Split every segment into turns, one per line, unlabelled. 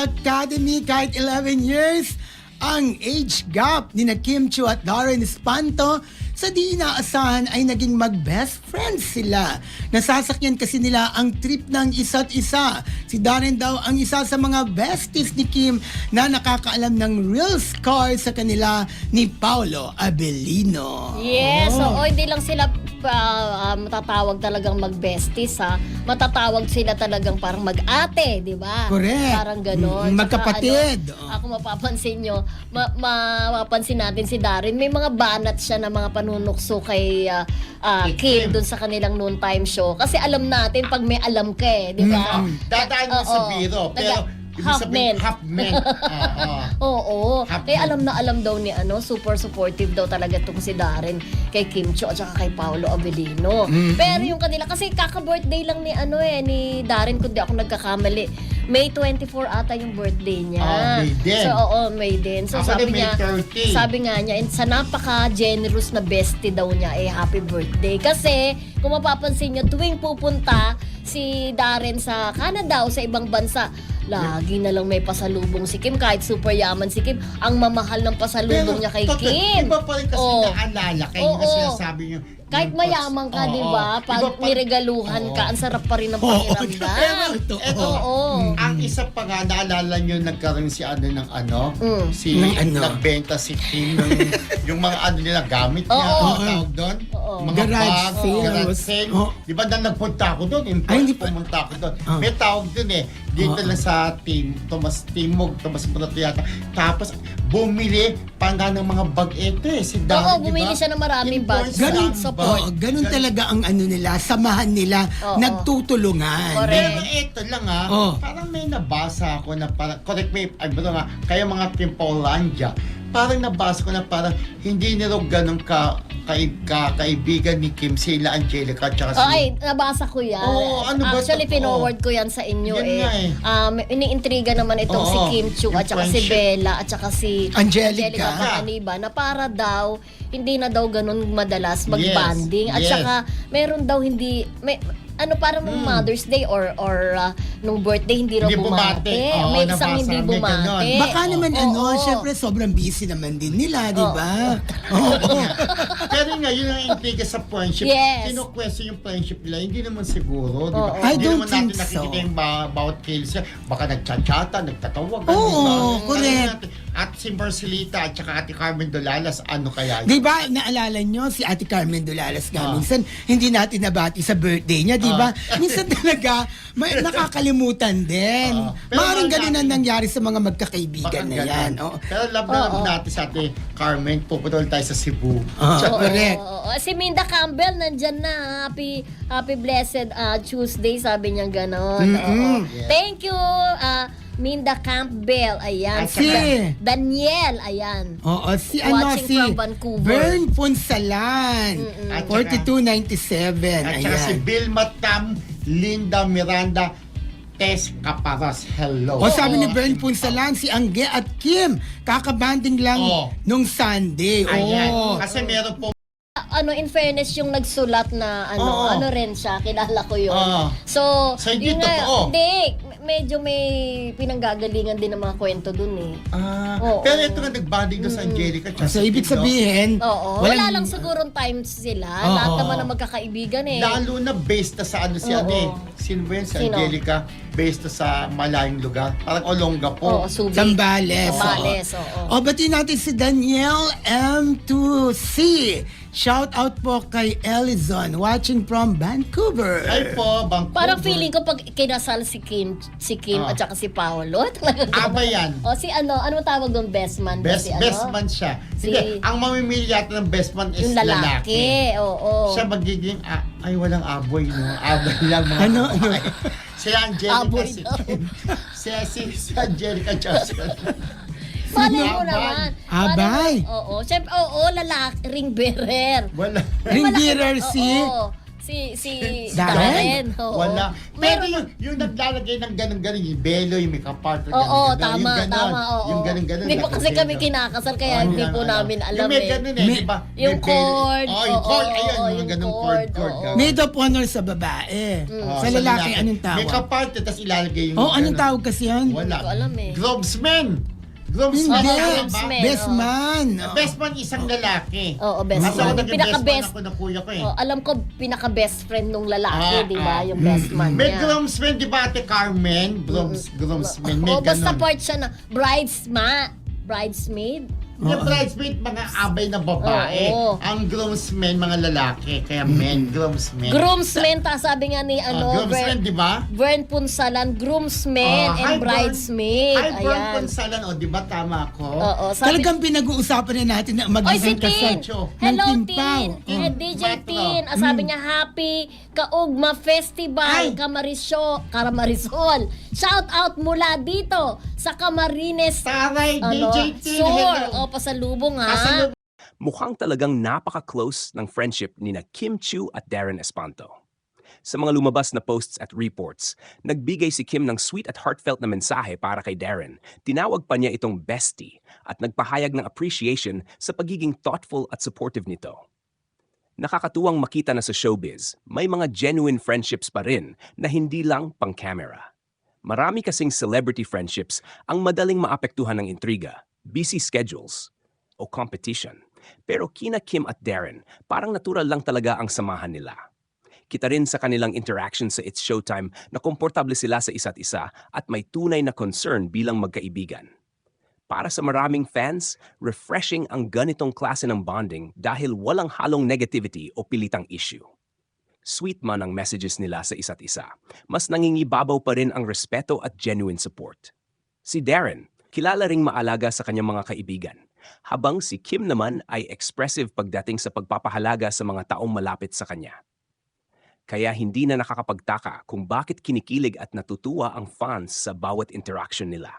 Academy kahit 11 years ang age gap ni na Kim Chiu at Darren Espanto. Sa di inaasahan ay naging mag-best friends sila. Nasasakyan kasi nila ang trip ng isa't isa. Si Darren daw ang isa sa mga besties ni Kim na nakakaalam ng real scar sa kanila ni Paolo Abellino.
Yes, so hindi lang sila matatawag talagang mag-besties ha. Matatawag sila talagang parang mag-ate, di ba?
Correct.
Parang ganon.
Magkapatid.
Ako mapapansin nyo, mapapansin natin si Darren, may mga banat siya na mga panunukso kay Kim dun sa kanilang noontime show. Kasi alam natin pag may alam ka di ba?
Dadaan mo sa biro, pero
half men.
Half men.
Oo.
Half
Kaya
men.
alam na alam daw ni super supportive daw talaga itong si Darren kay Kim Chiu at saka kay Paolo Abellino. Pero yung kanila, kasi kaka-birthday lang ni ni Darren, kung di ako nagkakamali. May 24 ata yung birthday niya.
May din.
So, May din. So,
Ako
sabi
din, May
niya,
30.
sabi nga niya, sa napaka-generous na bestie daw niya, happy birthday. Kasi, kung mapapansin niyo, tuwing pupunta si Darren sa Canada o sa ibang bansa, lagi na lang may pasalubong si Kim. Kahit super yaman si Kim, ang mamahal ng pasalubong niya kay Kim.
Iba pa rin kasi naalala kayo na sinasabi niyo.
Kahit mayaman ka, di ba? Pag niregaluhan ka, ang sarap pa rin ng pakiramdam.
Ang isa pa nga, naalala nyo, nagkaroon si si nagbenta si Kim yung mga nila gamit niya. Tawag doon? Mga
Garage
bag,
sales.
garage sale. Di ba nagpunta ako doon?
Hindi pa.
Pumunta ako doon. May tawag doon dito lang sa Tomas Munato yata. Tapos, bumili pa nga ng mga bag si Darren,
bumili siya ng maraming bags.
Ganun talaga ang nila, samahan nila, nagtutulungan.
Pero ito lang parang may nabasa ako na parang, correct me, kaya mga Team Paulandia, parang nabasa ko na parang hindi nila ganun kaibigan ni Kim, sila Angelica at saka
nabasa ko yan.
ba
Actually,
ito?
pinoward ko yan sa inyo
Yan nga
iniintriga naman itong si Kim Chiu at saka si Bella at saka si
Angelica
Panganiban na para daw hindi na daw ganun madalas mag-banding at saka meron daw parang nung Mother's Day or nung birthday hindi raw bumate. May isang hindi bumate.
Baka naman syempre sobrang busy naman din nila, di ba?
Pero nga, yun ang intriga sa friendship.
Yes.
Kino-question yung friendship nila, hindi naman siguro, di ba?
I
Hindi
don't
naman natin
think so.
nakikita yung bawat case. Baka nagchat-chatan, nagtatawagan.
Oo, correct.
At si Marcelita at saka Ate Carmen Dolalas, ano kaya yun?
Di ba, naalala nyo si Ate Carmen Dolalas nga minsan, hindi natin nabati sa birthday niya, di ba? Minsan talaga, may nakakalimutan din. Maaaring ganun ang nangyari sa mga magkakaibigan na yan.
Pero love na love natin sa Ate Carmen, pupunta tayo sa Cebu.
Correct.
Si Minda Campbell nandyan na. Happy blessed Tuesday, sabi niya ganon. Thank you, Minda Campbell, ayan.
Si
Daniel, ayan.
Si
Watching
si
from Vancouver.
Bern Punsalan, 4297.
At saka si
Ayan.
Bill Matam, Linda Miranda, Tess Caparas, hello.
Sabi ni Bern Punsalan, si Angge at Kim, kakabanding lang nung Sunday.
Ayan. Kasi meron po
In fairness, yung nagsulat na ano rin siya, kilala ko yun. So
hindi
yun nga,
totoo.
Hindi, medyo may pinanggagalingan din ng mga kwento dun
pero ito nga nagbanding doon sa Angelica.
So, ibig sabihin,
wala lang sigurong times sila. Lahat naman ng magkakaibigan
Lalo na based na sa sino ba yun? Si
Sino?
Angelica, based na sa malayong lugar. Parang Olongapo.
Subic.
Zambales.
Zambales,
batiin natin si Daniel M2C. Shout out po kay Elizon, watching from Vancouver.
Ay po, Vancouver.
Parang feeling ko pag kinasal si Kim at saka si Paolo, talaga.
Aba yan.
Ano tawag doon? Best man?
Best man siya. Hindi, ang mamimili yata ng best man is
yung lalaki.
Siya magiging, walang aboy, no? Aboy lang mga Si Angelica,
Aboy
si Angelica Johnson.
Malay mo naman.
Abay.
Siyempre, lalaki, ring bearer.
Wala.
Ring bearer si
si
Darren?
Darren. Oo.
Wala. Pero yung naglalagay ng ganun-ganun, yung belo, yung may kapartner.
Oo,
ganun-ganun,
tama,
yung ganun,
tama, oo.
Yung ganun-ganun.
Hindi pa kasi kami kinakasal, kaya hindi po namin alam
Yung may
eh.
ganun di ba?
Yung
May belo.
cord.
Oh, yung cord.
Oo,
Ayun,
yung
yung ganung
cord,
cord.
oo.
Maid of honor sa babae.
Oh,
Sa lalaki, anong
May
tawag?
kapartner, tapos ilalagay yung...
Oh, anong
ganun.
tawag kasi yan?
Wala.
Hindi ko alam eh.
Groomsmen.
Hindi.
Groomsmen.
Best
Oo.
man.
Best man isang lalaki.
Oo, best
Kasi ako
man.
naging
Pinaka-best.
best man ako ng kuya ko eh.
Oh, alam ko, pinaka-best friend nung lalaki, di ba? Yung
Mm.
best man
May
niya.
groomsmen, di ba ate Carmen? Groomsmen, may
Oh, basta
ganun.
part siya na bridesmaid.
Yung bridesmaid, mga abay na babae.
Oo.
Ang groomsmen, mga lalaki. Kaya men, groomsmen.
Groomsmen, sabi nga ni
Groomsmen, di ba?
Vern Punsalan, groomsmen
Hi,
and bridesmaid.
Hi, Vern
Ayan.
Ponsalan. O, di ba tama ako?
Oo, sabi,
Talagang pinag-uusapan na natin na
Oy, si
magiging
Tin!
kasal.
Hello,
ng
Tin!
Pao.
DJ
Matro.
Tin! Sabi niya, happy Kaugma Festival,
Ay!
Caramarisol. Shout out mula dito sa Camarines,
Taray, DJ Tin.
Sur.
Hello.
O, pasalubong ha.
Pasalubong.
Mukhang talagang napaka-close ng friendship ni na Kim Chiu at Darren Espanto. Sa mga lumabas na posts at reports, nagbigay si Kim ng sweet at heartfelt na mensahe para kay Darren. Tinawag pa niya itong bestie at nagpahayag ng appreciation sa pagiging thoughtful at supportive nito. Nakakatuwang makita na sa showbiz, may mga genuine friendships pa rin na hindi lang pang-camera. Marami kasing celebrity friendships ang madaling maapektuhan ng intriga, busy schedules, o competition. Pero kina Kim at Darren, parang natural lang talaga ang samahan nila. Kita rin sa kanilang interaction sa It's Showtime na komportable sila sa isa't isa at may tunay na concern bilang magkaibigan. Para sa maraming fans, refreshing ang ganitong klase ng bonding dahil walang halong negativity o pilitang issue. Sweet man ang messages nila sa isa't isa, mas nangingibabaw pa rin ang respeto at genuine support. Si Darren, kilala ring maalaga sa kanyang mga kaibigan, habang si Kim naman ay expressive pagdating sa pagpapahalaga sa mga taong malapit sa kanya. Kaya hindi na nakakapagtaka kung bakit kinikilig at natutuwa ang fans sa bawat interaction nila.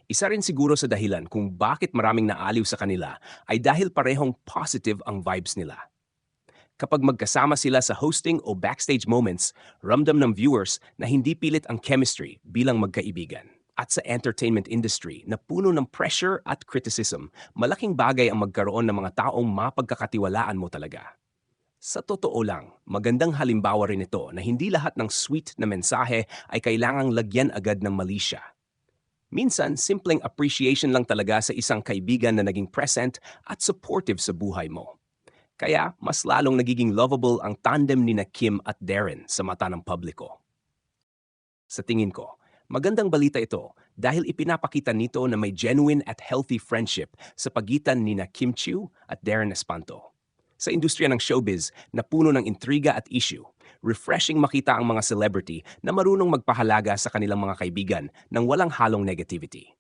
Isa rin siguro sa dahilan kung bakit maraming naaliw sa kanila ay dahil parehong positive ang vibes nila. Kapag magkasama sila sa hosting o backstage moments, ramdam ng viewers na hindi pilit ang chemistry bilang magkaibigan. At sa entertainment industry na puno ng pressure at criticism, malaking bagay ang magkaroon ng mga taong mapagkakatiwalaan mo talaga. Sa totoo lang, magandang halimbawa rin ito na hindi lahat ng sweet na mensahe ay kailangang lagyan agad ng malisya. Minsan, simpleng appreciation lang talaga sa isang kaibigan na naging present at supportive sa buhay mo. Kaya, mas lalong nagiging lovable ang tandem ni na Kim at Darren sa mata ng publiko. Sa tingin ko, magandang balita ito dahil ipinapakita nito na may genuine at healthy friendship sa pagitan ni na Kim Chiu at Darren Espanto. Sa industriya ng showbiz na puno ng intriga at issue, refreshing makita ang mga celebrity na marunong magpahalaga sa kanilang mga kaibigan nang walang halong negativity.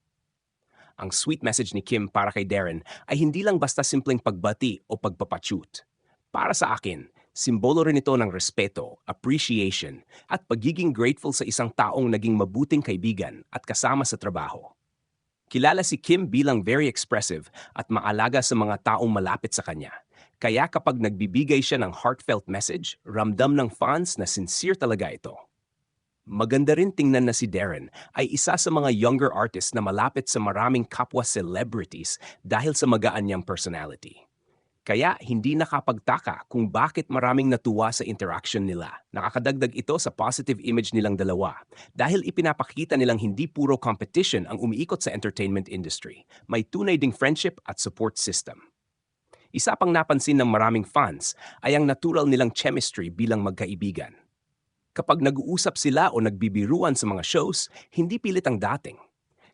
Ang sweet message ni Kim para kay Darren ay hindi lang basta simpleng pagbati o pagpapachute. Para sa akin, simbolo rin ito ng respeto, appreciation, at pagiging grateful sa isang taong naging mabuting kaibigan at kasama sa trabaho. Kilala si Kim bilang very expressive at maalaga sa mga taong malapit sa kanya. Kaya kapag nagbibigay siya ng heartfelt message, ramdam ng fans na sincere talaga ito. Maganda rin tingnan na si Darren ay isa sa mga younger artists na malapit sa maraming kapwa celebrities dahil sa magaan niyang personality. Kaya hindi nakapagtaka kung bakit maraming natuwa sa interaction nila. Nakakadagdag ito sa positive image nilang dalawa dahil ipinapakita nilang hindi puro competition ang umiikot sa entertainment industry. May tunay ding friendship at support system. Isa pang napansin ng maraming fans ay ang natural nilang chemistry bilang magkaibigan. Kapag nag-uusap sila o nagbibiruan sa mga shows, hindi pilit ang dating.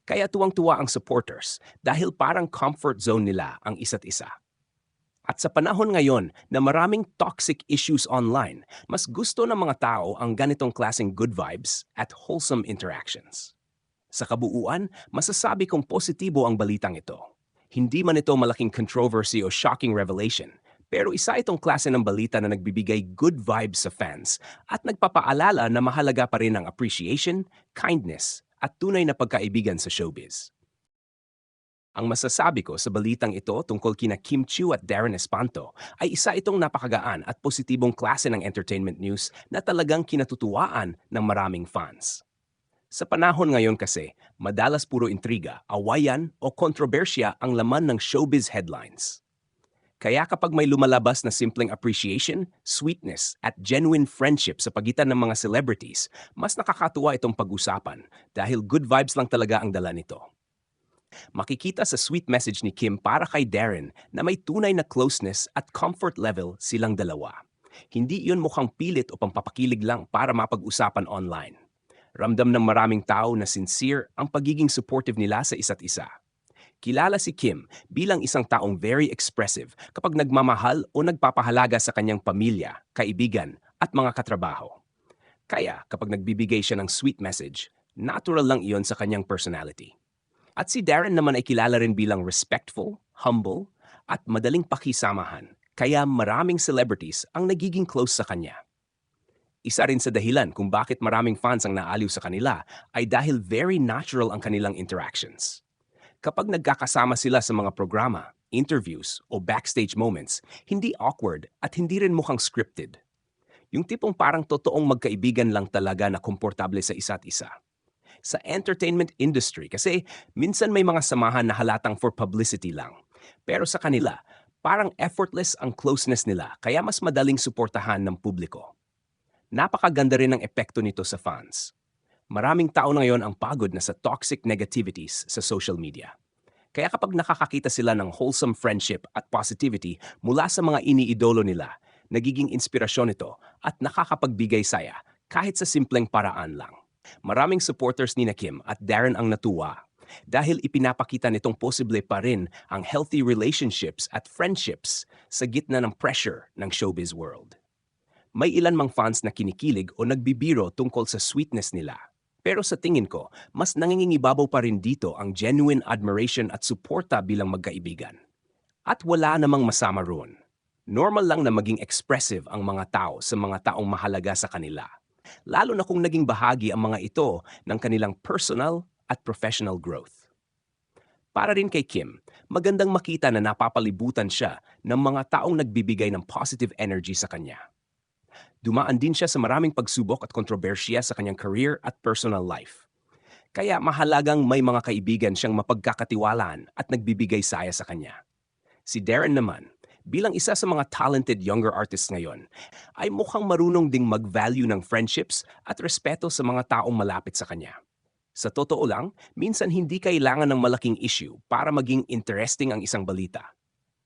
Kaya tuwang-tuwa ang supporters dahil parang comfort zone nila ang isa't isa. At sa panahon ngayon na maraming toxic issues online, mas gusto ng mga tao ang ganitong klaseng good vibes at wholesome interactions. Sa kabuuan, masasabi kong positibo ang balitang ito. Hindi man ito malaking controversy o shocking revelation, pero isa itong klase ng balita na nagbibigay good vibes sa fans at nagpapaalala na mahalaga pa rin ang appreciation, kindness, at tunay na pagkaibigan sa showbiz. Ang masasabi ko sa balitang ito tungkol kina Kim Chiu at Darren Espanto ay isa itong napakagaan at positibong klase ng entertainment news na talagang kinatutuwaan ng maraming fans. Sa panahon ngayon kasi, madalas puro intriga, awayan o kontrobersya ang laman ng showbiz headlines. Kaya kapag may lumalabas na simpleng appreciation, sweetness at genuine friendship sa pagitan ng mga celebrities, mas nakakatuwa itong pag-usapan dahil good vibes lang talaga ang dala nito. Makikita sa sweet message ni Kim para kay Darren na may tunay na closeness at comfort level silang dalawa. Hindi iyon mukhang pilit o pampapakilig lang para mapag-usapan online. Ramdam ng maraming tao na sincere ang pagiging supportive nila sa isa't isa. Kilala si Kim bilang isang taong very expressive kapag nagmamahal o nagpapahalaga sa kanyang pamilya, kaibigan at mga katrabaho. Kaya kapag nagbibigay siya ng sweet message, natural lang iyon sa kanyang personality. At si Darren naman ay kilala rin bilang respectful, humble at madaling pakisamahan, kaya maraming celebrities ang nagiging close sa kanya. Isa rin sa dahilan kung bakit maraming fans ang naaliw sa kanila ay dahil very natural ang kanilang interactions. Kapag nagkakasama sila sa mga programa, interviews o backstage moments, hindi awkward at hindi rin mukhang scripted. Yung tipong parang totoong magkaibigan lang talaga na komportable sa isa't isa. Sa entertainment industry kasi minsan may mga samahan na halatang for publicity lang. Pero sa kanila, parang effortless ang closeness nila kaya mas madaling suportahan ng publiko. Napakaganda rin ang epekto nito sa fans. Maraming tao na ngayon ang pagod na sa toxic negativities sa social media. Kaya kapag nakakakita sila ng wholesome friendship at positivity mula sa mga iniidolo nila, nagiging inspirasyon ito at nakakapagbigay saya kahit sa simpleng paraan lang. Maraming supporters ni Kim at Darren ang natuwa dahil ipinapakita nitong posible pa rin ang healthy relationships at friendships sa gitna ng pressure ng showbiz world. May ilan mang fans na kinikilig o nagbibiro tungkol sa sweetness nila. Pero sa tingin ko, mas nangingibabaw pa rin dito ang genuine admiration at suporta bilang magkaibigan. At wala namang masama roon. Normal lang na maging expressive ang mga tao sa mga taong mahalaga sa kanila. Lalo na kung naging bahagi ang mga ito ng kanilang personal at professional growth. Para rin kay Kim, magandang makita na napapalibutan siya ng mga taong nagbibigay ng positive energy sa kanya. Dumaan din siya sa maraming pagsubok at kontrobersya sa kanyang career at personal life. Kaya mahalagang may mga kaibigan siyang mapagkakatiwalaan at nagbibigay saya sa kanya. Si Darren naman, bilang isa sa mga talented younger artists ngayon, ay mukhang marunong ding mag-value ng friendships at respeto sa mga taong malapit sa kanya. Sa totoo lang, minsan hindi kailangan ng malaking issue para maging interesting ang isang balita.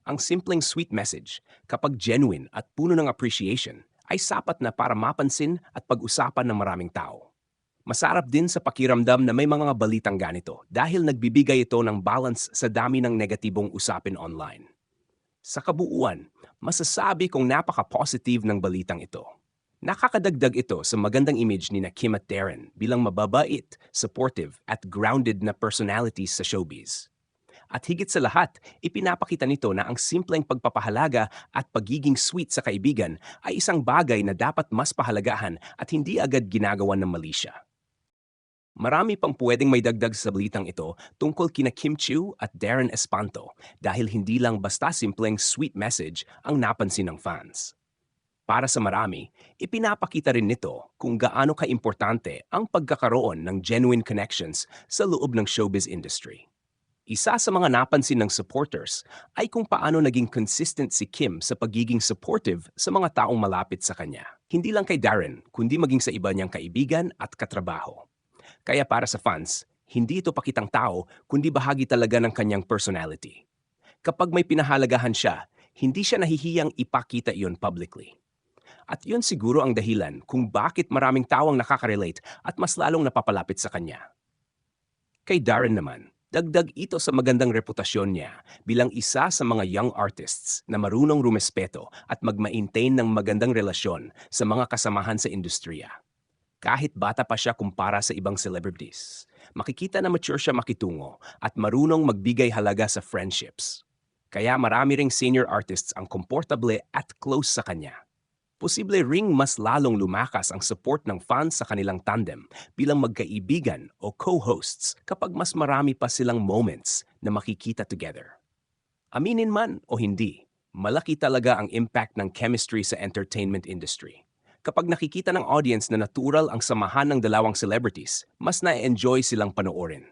Ang simpleng sweet message, kapag genuine at puno ng appreciation, ay sapat na para mapansin at pag-usapan ng maraming tao. Masarap din sa pakiramdam na may mga balitang ganito dahil nagbibigay ito ng balance sa dami ng negatibong usapin online. Sa kabuuan, masasabi kong napaka-positive ng balitang ito. Nakakadagdag ito sa magandang image ni Kim at Darren bilang mababait, supportive at grounded na personalities sa showbiz. At higit sa lahat, ipinapakita nito na ang simpleng pagpapahalaga at pagiging sweet sa kaibigan ay isang bagay na dapat mas pahalagahan at hindi agad ginagawan ng mali siya. Marami pang pwedeng may dagdag sa balitang ito tungkol kina Kim Chiu at Darren Espanto dahil hindi lang basta simpleng sweet message ang napansin ng fans. Para sa marami, ipinapakita rin nito kung gaano kaimportante ang pagkakaroon ng genuine connections sa loob ng showbiz industry. Isa sa mga napansin ng supporters ay kung paano naging consistent si Kim sa pagiging supportive sa mga taong malapit sa kanya. Hindi lang kay Darren, kundi maging sa iba niyang kaibigan at katrabaho. Kaya para sa fans, hindi ito pakitang tao, kundi bahagi talaga ng kanyang personality. Kapag may pinahalagahan siya, hindi siya nahihiyang ipakita iyon publicly. At yun siguro ang dahilan kung bakit maraming tao ang nakaka-relate at mas lalong napapalapit sa kanya. Kay Darren naman, dagdag ito sa magandang reputasyon niya bilang isa sa mga young artists na marunong rumespeto at mag-maintain ng magandang relasyon sa mga kasamahan sa industriya. Kahit bata pa siya kumpara sa ibang celebrities, makikita na mature siya makitungo at marunong magbigay halaga sa friendships. Kaya marami ring senior artists ang komportable at close sa kanya. posible ring mas lalong lumakas ang support ng fans sa kanilang tandem bilang magkaibigan o co-hosts kapag mas marami pa silang moments na makikita together. Aminin man o hindi, malaki talaga ang impact ng chemistry sa entertainment industry. Kapag nakikita ng audience na natural ang samahan ng dalawang celebrities, mas na-enjoy silang panoorin.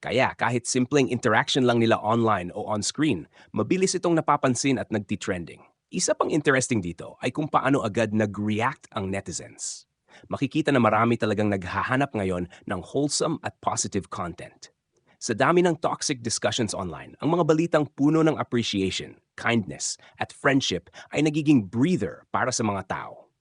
Kaya kahit simpleng interaction lang nila online o on-screen, mabilis itong napapansin at nagti-trending. Isa pang interesting dito ay kung paano agad nag-react ang netizens. Makikita na marami talagang naghahanap ngayon ng wholesome at positive content. Sa dami ng toxic discussions online, ang mga balitang puno ng appreciation, kindness, at friendship ay nagiging breather para sa mga tao.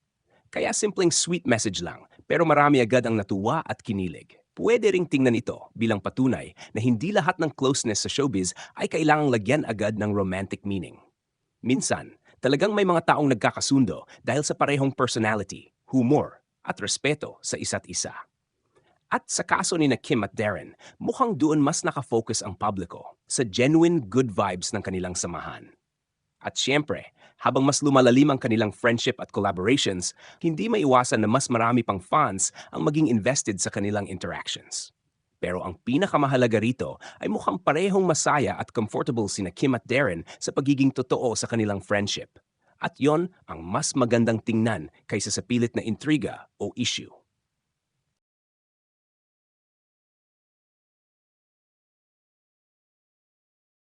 Kaya simpleng sweet message lang, pero marami agad ang natuwa at kinilig. Pwede ring tingnan ito bilang patunay na hindi lahat ng closeness sa showbiz ay kailangang lagyan agad ng romantic meaning. Minsan, talagang may mga taong nagkakasundo dahil sa parehong personality, humor, at respeto sa isa't isa. At sa kaso ni na Kim at Darren, mukhang doon mas nakafocus ang publiko sa genuine good vibes ng kanilang samahan. At syempre, habang mas lumalalim ang kanilang friendship at collaborations, hindi maiwasan na mas marami pang fans ang maging invested sa kanilang interactions. Pero ang pinakamahalaga rito ay mukhang parehong masaya at comfortable sina Kim at Darren sa pagiging totoo sa kanilang friendship. At yon ang mas magandang tingnan kaysa sa pilit na intriga o issue.